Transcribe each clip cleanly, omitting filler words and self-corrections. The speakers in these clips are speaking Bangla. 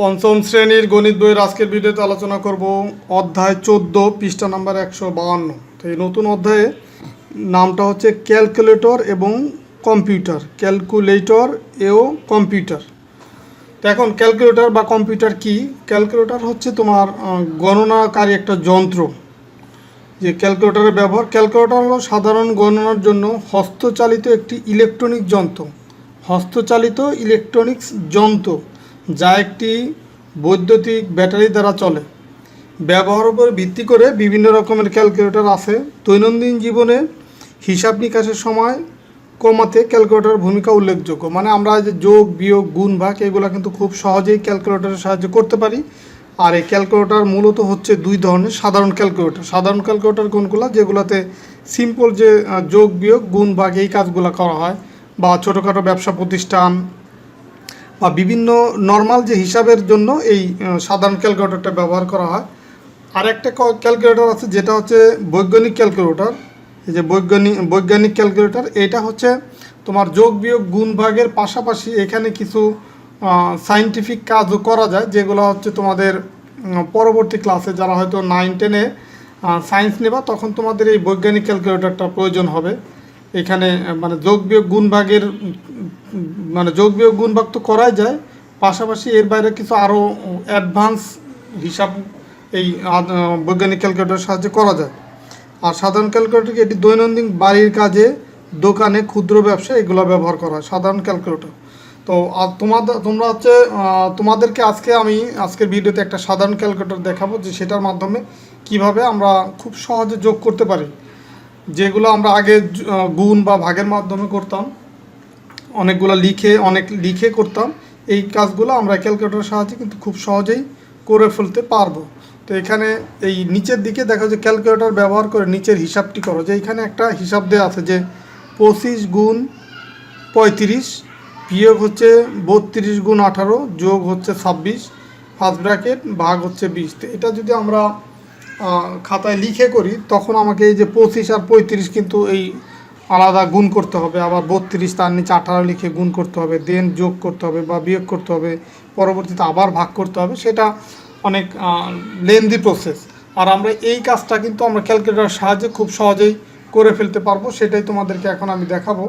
পঞ্চম শ্রেণীর গণিত বইয়ের আজকের ভিডিওতে আলোচনা করব অধ্যায় 14 পৃষ্ঠা নাম্বার 152। তো এই নতুন অধ্যায়ে নামটা হচ্ছে ক্যালকুলেটর এবং কম্পিউটার, ক্যালকুলেটর ও কম্পিউটার। তো এখন ক্যালকুলেটর বা কম্পিউটার কি? ক্যালকুলেটর হচ্ছে তোমার গণনাকারী একটা যন্ত্র। যে ক্যালকুলেটরের ব্যবহার, ক্যালকুলেটর হলো সাধারণ গণনার জন্য হস্তচালিত একটি ইলেকট্রনিক যন্ত্র, হস্তচালিত ইলেকট্রনিক্স যন্ত্র যা একটি বৈদ্যুতিক ব্যাটারি দ্বারা চলে। ব্যবহারের উপর ভিত্তি করে বিভিন্ন রকমের ক্যালকুলেটর আছে। দৈনন্দিন জীবনে হিসাব নিকাশের সময় কমাতে ক্যালকুলেটরের ভূমিকা উল্লেখযোগ্য। মানে আমরা যে যোগ বিয়োগ গুণ ভাগ এগুলো কিন্তু খুব সহজেই ক্যালকুলেটরের সাহায্যে করতে পারি। আর এই ক্যালকুলেটর মূলত হচ্ছে দুই ধরনের: সাধারণ ক্যালকুলেটর, সাধারণ ক্যালকুলেটর কোনগুলো? যেগুলোতে সিম্পল যে যোগ বিয়োগ গুণ ভাগ এই কাজগুলো করা হয়, বা ছোটোখাটো ব্যবসা প্রতিষ্ঠান বা বিভিন্ন নর্মাল যে হিসাবের জন্য এই সাধারণ ক্যালকুলেটরটা ব্যবহার করা হয়। আর একটা ক্যালকুলেটর আছে যেটা হচ্ছে বৈজ্ঞানিক ক্যালকুলেটর। এই যে বৈজ্ঞানিক ক্যালকুলেটর, এটা হচ্ছে তোমার যোগ বিয়োগ গুণ ভাগের পাশাপাশি এখানে কিছু সায়েন্টিফিক কাজও করা যায়, যেগুলো হচ্ছে তোমাদের পরবর্তী ক্লাসে যারা হয়তো 9-10-এ সায়েন্স নেবা তখন তোমাদের এই বৈজ্ঞানিক ক্যালকুলেটরটা প্রয়োজন হবে। এখানে মানে যোগ বিয়োগ গুণ ভাগের যোগ বিয়োগ গুণ ভাগ তো করাই যায়, পাশাপাশি এর বাইরে কিছু আরও অ্যাডভান্স হিসাব এই বৈজ্ঞানিক ক্যালকুলেটরের সাহায্যে করা যায়। আর সাধারণ ক্যালকুলেটরকে এটি দৈনন্দিন বাড়ির কাজে, দোকানে, ক্ষুদ্র ব্যবসা এগুলো ব্যবহার করা হয় সাধারণ ক্যালকুলেটর। তো তোমাদেরকে আজকের ভিডিওতে একটা সাধারণ ক্যালকুলেটর দেখাবো, যে সেটার মাধ্যমে কিভাবে আমরা খুব সহজে যোগ করতে পারি। যেগুলো আমরা আগে গুণ বা ভাগের মাধ্যমে করতাম, অনেক লিখে করতাম, এই কাজগুলো আমরা ক্যালকুলেটরের সাহায্যে কিন্তু খুব সহজেই করে ফেলতে পারবো। তো এখানে এই নিচের দিকে দেখো যে ক্যালকুলেটর ব্যবহার করে নিচের হিসাবটি করো। যে এখানে একটা হিসাব দেওয়া আছে যে 25 গুণ 35 বিয়োগ হচ্ছে 32 গুণ 18 যোগ হচ্ছে 26 ফার্স্ট ব্র্যাকেট ভাগ হচ্ছে 20। তো এটা যদি আমরা খাতায় লিখে করি তখন আমাকে এই যে 25 আর 35 কিন্তু এই আলাদা গুণ করতে হবে, আবার 32 তার নিচে 18 লিখে গুণ করতে হবে, দেন যোগ করতে হবে বা বিয়োগ করতে হবে, পরবর্তীতে আবার ভাগ করতে হবে। সেটা অনেক লেন্দি প্রসেস। আর আমরা এই কাজটা কিন্তু আমরা ক্যালকুলেটরের সাহায্যে খুব সহজেই করে ফেলতে পারবো। সেটাই তোমাদেরকে এখন আমি দেখাবো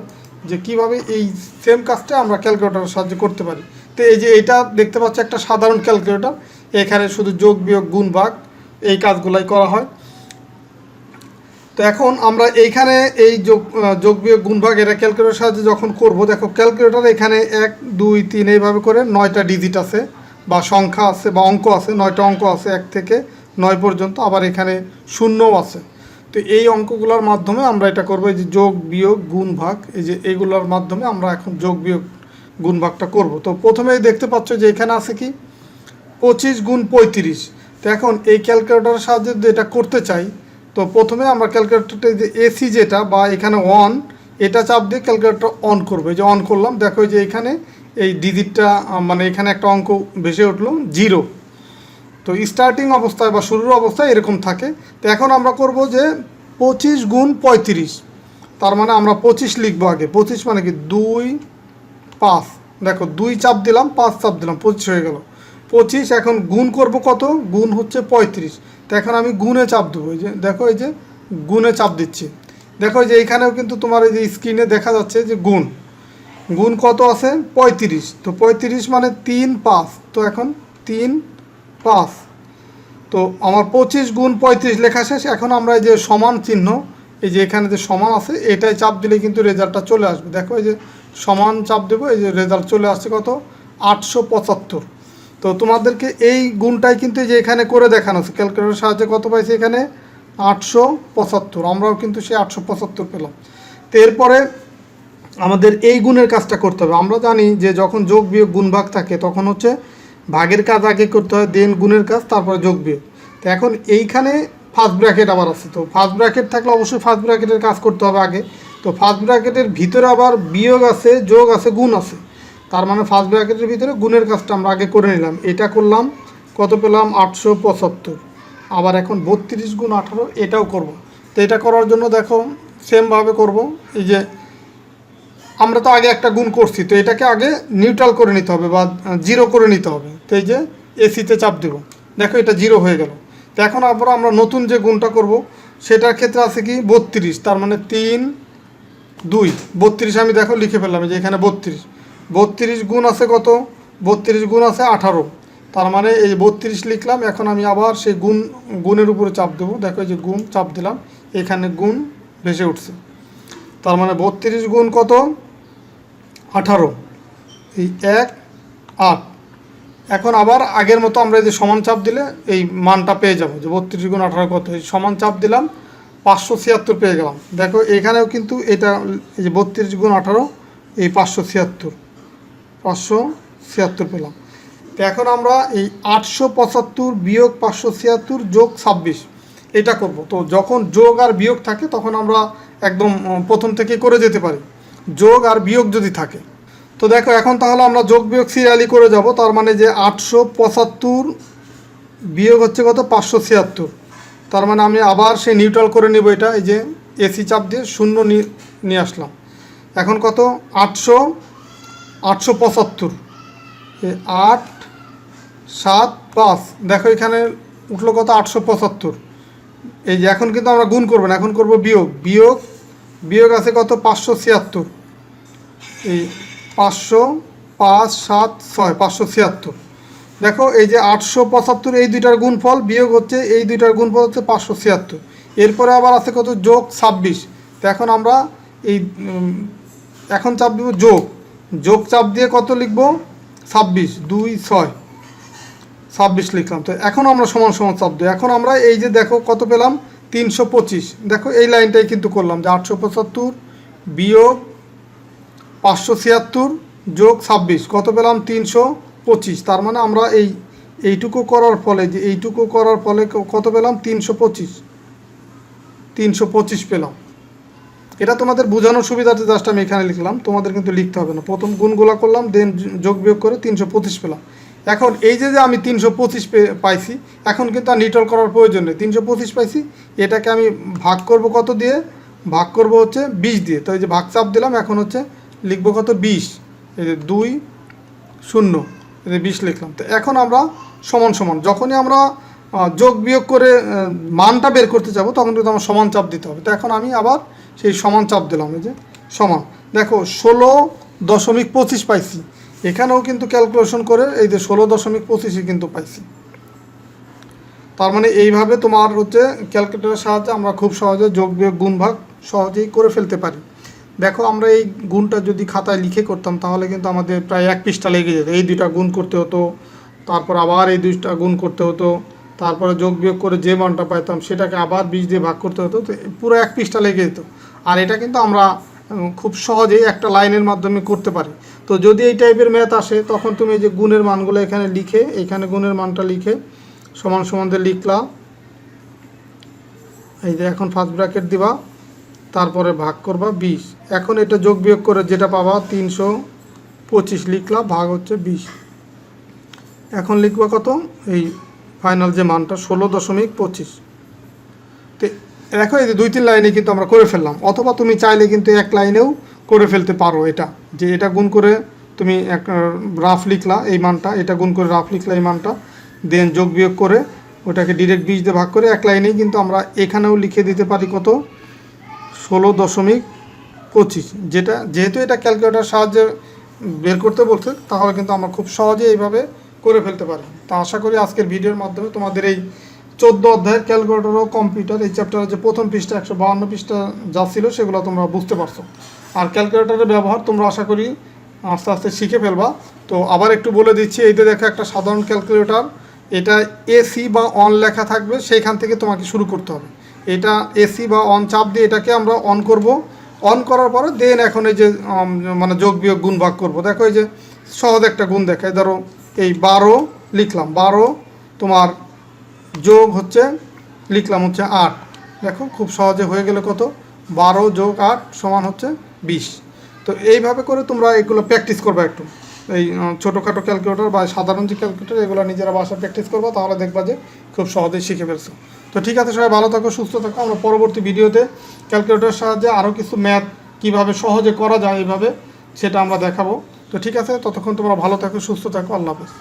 যে কিভাবে এই সেম কাজটা আমরা ক্যালকুলেটরের সাহায্যে করতে পারি। তো এই যে এটা দেখতে পাচ্ছ একটা সাধারণ ক্যালকুলেটর, এখানে শুধু যোগ বিয়োগ গুণ ভাগ এই কাজগুলাই করা হয়। তো এখন আমরা এইখানে এই যোগ বিয়োগ গুণ ভাগ এটা ক্যালকুলেটরের সাহায্যে যখন করব, দেখো ক্যালকুলেটর এখানে 1 2 3 এইভাবে করে 9টা ডিজিট আছে বা সংখ্যা আছে বা অঙ্ক আছে, 9টা অঙ্ক আছে 1 থেকে 9 পর্যন্ত, আবার এখানে শূন্যও আছে। তো এই অঙ্কগুলোর মাধ্যমে আমরা এটা করব, এই যে যোগ বিয়োগ গুণ ভাগ, এই যে এইগুলোর মাধ্যমে আমরা এখন যোগ বিয়োগ গুণ ভাগটা করব। তো প্রথমেই দেখতে পাচ্ছ যে এখানে আছে কি 25 গুণ 35। তো এখন এই ক্যালকুলেটরের সাহায্যে যদি এটা করতে চাই, তো প্রথমে আমরা ক্যালকুলেটরটা যে এসি যেটা বা এখানে অন, এটা চাপ দিয়ে ক্যালকুলেটর অন করবো। এই যে অন করলাম, দেখো যে এখানে এই ডিজিটটা মানে এখানে একটা অঙ্ক ভেসে উঠলো 0। তো স্টার্টিং অবস্থায় বা শুরুর অবস্থায় এরকম থাকে। তো এখন আমরা করব যে 25 গুণ 35, তার মানে আমরা 25 লিখবো আগে। 25 মানে কি 2 5, দেখো 2 চাপ দিলাম 5 চাপ দিলাম 25 হয়ে গেল 25। এখন গুণ করব কত? গুণ হচ্ছে 35। তো এখন আমি গুণে চাপ দেবো, এই যে দেখো এই যে গুণে চাপ দিচ্ছি। দেখো যে এইখানেও কিন্তু তোমার এই যে স্ক্রিনে দেখা যাচ্ছে যে গুণ কত আছে? 35। তো 35 মানে 3 5, তো এখন 3 5। তো আমার 25 গুণ 35 লেখা শেষ। এখন আমরা এই যে সমান চিহ্ন, এই যে এখানে যে সমান আছে এটাই চাপ দিলে কিন্তু রেজাল্টটা চলে আসবে। দেখো এই যে সমান চাপ দেবো, এই যে রেজাল্ট চলে আসছে কত? 875। তো তোমাদেরকে এই গুণটাই কিন্তু যে এখানে করে দেখানো আছে ক্যালকুলেটরের সাহায্যে। কত পাইছি এখানে? 875। আমরাও কিন্তু সেই 875 পেলাম। তো এরপরে আমাদের এই গুণের কাজটা করতে হবে। আমরা জানি যে যখন যোগ বিয়োগ গুণ ভাগ থাকে তখন হচ্ছে ভাগের কাজ আগে করতে হয়, দেন গুণের কাজ, তারপরে যোগ বিয়োগ। তো এখন এইখানে ফার্স্ট ব্র্যাকেট আবার আছে। তো ফার্স্ট ব্র্যাকেট থাকলে অবশ্যই ফার্স্ট ব্র্যাকেটের কাজ করতে হবে আগে। তো ফার্স্ট ব্র্যাকেটের ভিতরে আবার বিয়োগ আছে, যোগ আছে, গুণ আছে, তার মানে ফার্স্ট ব্র্যাকেটের ভিতরে গুণের কাজটা আমরা আগে করে নিলাম। এটা করলাম, কত পেলাম? 875। আবার এখন 32 গুণ 18 এটাও করব। তো এটা করার জন্য দেখো সেমভাবে করব। এই যে আমরা তো আগে একটা গুণ করছি, তো এটাকে আগে নিউট্রাল করে নিতে হবে বা 0 করে নিতে হবে। তো এই যে এসিতে চাপ দেব, দেখো এটা 0 হয়ে গেল। তো এখন আমরা নতুন যে গুণটা করব সেটার ক্ষেত্রে আছে কি 32, তার মানে 3 2 32 আমি দেখো লিখে ফেললাম যে এখানে 32 গুণ আছে কত, 32 গুণ আছে 18, তার মানে এই 32 লিখলাম। এখন আমি আবার সেই গুণের উপরে চাপ দেবো, দেখো এই যে গুণ চাপ দিলাম, এখানে গুণ ভেসে উঠছে, তার মানে 32 গুণ কত 18, এই 1 8। এখন আবার আগের মতো আমরা এই যে সমান চাপ দিলে এই মানটা পেয়ে যাবো যে 32 গুণ 18 কত, এই সমান চাপ দিলাম 576 পেয়ে গেলাম। দেখো এখানেও কিন্তু এটা এই যে 32 গুণ 18 এই 576 পেলাম। তো এখন আমরা এই 875 বিয়োগ 576 যোগ 26 এটা করব। তো যখন যোগ আর বিয়োগ থাকে তখন আমরা একদম প্রথম থেকে করে যেতে পারি, যোগ আর বিয়োগ যদি থাকে। তো দেখো এখন তাহলে আমরা যোগ বিয়োগ সিরিয়ালি করে যাব, তার মানে যে 875 বিয়োগ হচ্ছে কত 576, তার মানে আমি আবার সেই নিউট্রাল করে নেব এটা, এই যে এসি চাপ দিয়ে 0 নিয়ে আসলাম। এখন কত 875, 8 7 5, দেখো এখানে উঠলো কত 875। এই যে এখন কিন্তু আমরা গুণ করব না, এখন করব বিয়োগ আছে কত 576, এই 500 5 7 6 576। দেখো এই যে 875 এই দুইটার গুণফল বিয়োগ হচ্ছে এই দুইটার গুণফল হচ্ছে 576, এরপরে আবার আছে কত যোগ 26। তো এখন আমরা এই এখন চাপ দিব যোগ চাপ দিয়ে কত লিখব 26 2 6 26 লিখলাম। তো এখন আমরা সমান সমান চাপ দিই, এখন আমরা এই যে দেখো কত পেলাম 325, দেখো এই লাইনটাই কিন্তু করলাম যে 875 বিয়োগ 576 যোগ 26 কত পেলাম 325, তার মানে আমরা এইটুকু করার ফলে কত পেলাম 325 পেলাম। এটা তোমাদের বোঝানোর সুবিধাতে জাস্ট আমি এখানে লিখলাম, তোমাদের কিন্তু লিখতে হবে না। প্রথম গুণগুলা করলাম, দেন যোগ বিয়োগ করে 325 পেলাম। এখন এই যে আমি 325 পাইছি, এখন কিন্তু আর নিউট্রাল করার প্রয়োজন নেই। 325 পাইছি, এটাকে আমি ভাগ করব কত দিয়ে, ভাগ করব হচ্ছে 20 দিয়ে। তো এই যে ভাগ চাপ দিলাম, এখন হচ্ছে লিখবো কত 20, এই যে 2 0 এই যে 20 লিখলাম। তো এখন আমরা সমান সমান যখনই আমরা যোগ বিয়োগ করে মানটা বের করতে যাব তখন কিন্তু আমার সমান চাপ দিতে হবে। তো এখন আমি আবার সেই সমান চাপ দিলাম, এই যে সমান, দেখো 16.25 পাইছি। এখানেও কিন্তু ক্যালকুলেশন করে এই যে 16.25 কিন্তু পাইছি। তার মানে এইভাবে তোমার হচ্ছে ক্যালকুলেটরের সাহায্যে আমরা খুব সহজে যোগ বিয়োগ গুণ ভাগ সহজেই করে ফেলতে পারি। দেখো আমরা এই গুণটা যদি খাতায় লিখে করতাম তাহলে কিন্তু আমাদের প্রায় 1 পৃষ্ঠা লেগে যেত। এই দুইটা গুণ করতে হতো, তারপর আবার এই দুইটা গুণ করতে হতো, তারপরে যোগ বিয়োগ করে যে মানটা পাইতাম সেটাকে আবার 20 দিয়ে ভাগ করতে হতো, তো পুরো 1 পৃষ্ঠা লেগে যেত। আর এটা কিন্তু আমরা খুব সহজেই একটা লাইনের মাধ্যমে করতে পারি। তো যদি এই টাইপের ম্যাথ আসে তখন তুমি এই যে গুণের মানগুলো এখানে লিখে, এখানে গুণের মানটা লিখে সমান সমান দিয়ে লিখলা, এই যে এখন ফার্স্ট ব্র্যাকেট দিবা, তারপরে ভাগ করবা 20। এখন এটা যোগ বিয়োগ করে যেটা পাবা 325 লিখলা, ভাগ হচ্ছে 20। এখন লিখবা কত, এই ফাইনাল যে মানটা 16.25। তো দেখো এই যে 2-3 লাইনে কিন্তু আমরা করে ফেললাম, অথবা তুমি চাইলে কিন্তু এক লাইনেও করে ফেলতে পারো। এটা যে এটা গুণ করে তুমি এক রাফ লিখলা এই মানটা, এটা গুণ করে রাফ লিখলা এই মানটা, দেন যোগ বিয়োগ করে ওটাকে ডিরেক্ট 20 দিয়ে ভাগ করে এক লাইনেই কিন্তু আমরা এখানেও লিখে দিতে পারি কত 16.25। যেহেতু এটা ক্যালকুলেটর সাহায্যে বের করতে বলছে তাহলে কিন্তু আমরা খুব সহজে এইভাবে করে ফেলতে পারি। তা আশা করি আজকের ভিডিওর মাধ্যমে তোমাদের এই 14 অধ্যায়ের ক্যালকুলেটর ও কম্পিউটার এই চ্যাপ্টারের যে প্রথম পৃষ্ঠা 152 পৃষ্ঠা যা ছিল সেগুলো তোমরা বুঝতে পারছো। আর ক্যালকুলেটরের ব্যবহার তোমরা আশা করি আস্তে আস্তে শিখে ফেলবা। তো আবার একটু বলে দিচ্ছি, এই যে দেখো একটা সাধারণ ক্যালকুলেটর, এটা এসি বা অন লেখা থাকবে, সেইখান থেকে তোমাকে শুরু করতে হবে। এটা এসি বা অন চাপ দিয়ে এটাকে আমরা অন করব, অন করার পরে দেন এখন এই যে মানে যোগ বিয়োগ গুণ ভাগ করব। দেখো এই যে সহজ একটা গুণ দেখায়, ধরো এই 12 লিখলাম, 12 তোমার যোগ হচ্ছে লিখলাম হচ্ছে 8। দেখো খুব সহজে হয়ে গেলে কত 12 যোগ 8 সমান হচ্ছে 20। তো এইভাবে করে তোমরা এগুলো প্র্যাকটিস করবা একটু, এই ছোটোখাটো ক্যালকুলেটর বা সাধারণ যে ক্যালকুলেটর এগুলো নিজেরা বাসায় প্র্যাকটিস করবা, তাহলে দেখবা যে খুব সহজেই শিখে ফেলছো। তো ঠিক আছে, সবাই ভালো থাকো, সুস্থ থাকো। আমরা পরবর্তী ভিডিওতে ক্যালকুলেটরের সাহায্যে আরও কিছু ম্যাথ কীভাবে সহজে করা যায় এইভাবে সেটা আমরা দেখাবো। তো ঠিক আছে, ততক্ষণ তোমরা ভালো থাকো, সুস্থ থাকো, আল্লাহ হাফেজ।